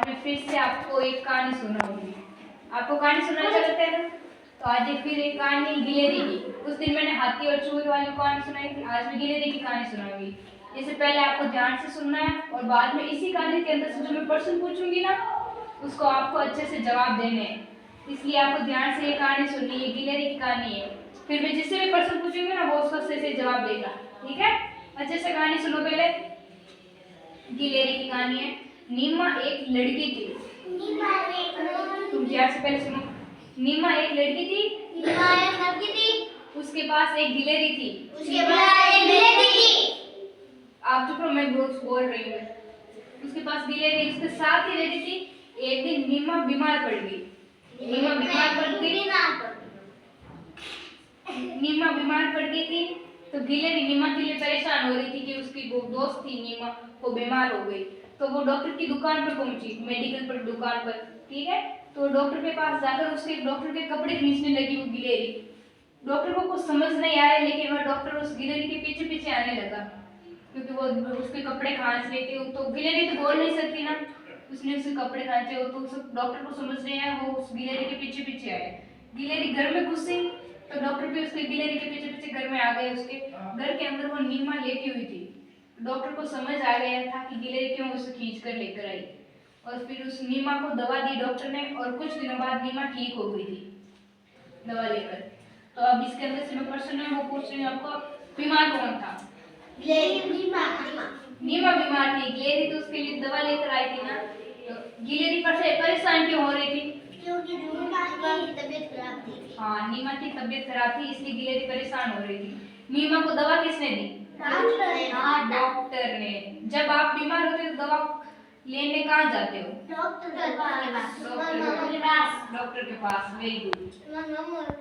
आज मैं फिर से आपको एक कहानी सुनाऊंगी। आपको कहानी सुनना अच्छा लगता है ना? तो आज एक फिर एक कहानी गिलेरी की। उस दिन मैंने हाथी और चूहे वाली कहानी सुनाई थी, आज मैं गिलेरी की कहानी सुनाऊंगी। इससे पहले आपको ध्यान से सुनना है और बाद में इसी कहानी के अंदर से जो मैं प्रश्न पूछूंगी ना, उसको आपको अच्छे से जवाब देने हैं। इसलिए आपको ध्यान से ये कहानी सुननी है, गिलेरी की कहानी है। फिर मैं जिससे भी प्रश्न पूछूंगी ना, वो उसको अच्छे से जवाब देगा। ठीक है? अच्छे से कहानी सुनो। पहले गिलेरी की कहानी है। नीमा एक लड़की थी। तुम ध्यान से पहले सुनो। नीमा एक लड़की थी। उसके पास एक गिलेरी थी। आप चुप रहो, मैं बोल रही हूँ। उसके पास गिलेरी उसके साथ ही रहती थी। एक दिन नीमा बीमार पड़ गई। नीमा बीमार पड़ गई थी। तो गिलेरी नीमा के लिए परेशान हो रही थी कि उसकी वो दोस्त थी नीमा, वो बीमार हो गई। तो वो डॉक्टर की दुकान पर पहुंची, मेडिकल पर दुकान पर। ठीक है? तो डॉक्टर के पास जाकर उसके डॉक्टर के कपड़े खींचने लगी वो गिलेरी। डॉक्टर को कुछ समझ नहीं आया, लेकिन वह डॉक्टर उस गिलेरी के पीछे पीछे आने लगा, क्योंकि वो उसके कपड़े खांच रही थी। तो गिलेरी तो बोल नहीं सकती ना, उसने उसके कपड़े खांचे हो। तो डॉक्टर को समझ नहीं आया, वो उस गिलेरी के पीछे पीछे आए। गिलेरी घर में घुसी तो डॉक्टर भी उसके गिलेरी के पीछे पीछे घर में आ गए। उसके घर के अंदर वो नीमा लेटी हुई थी। डॉक्टर को समझ आ गया था कि गिलेरी क्यों उसे खींच कर लेकर आई, और फिर उस नीमा को दवा दी डॉक्टर ने, और कुछ दिनों बाद नीमा ठीक हो गई थी दवा लेकर। तो अब इसके अंदर से मैं क्वेश्चन है वो पूछ रही हूँ आपको। बीमार कौन था? नीमा बीमार थी। गिलेरी तो उसके लिए दवा लेकर आई थी ना। तो गिलेरी पर से परेशान क्यों हो रही थी? क्योंकि नीमा की तबीयत खराब थी। हाँ, नीमा की तबीयत खराब थी, इसलिए गिलेरी परेशान हो रही थी। नीमा को दवा किसने दी? डॉक्टर ने। जब आप बीमार होते हो तो दवा लेने कहाँ जाते हो? डॉक्टर के पास। डॉक्टर के पास। Very good.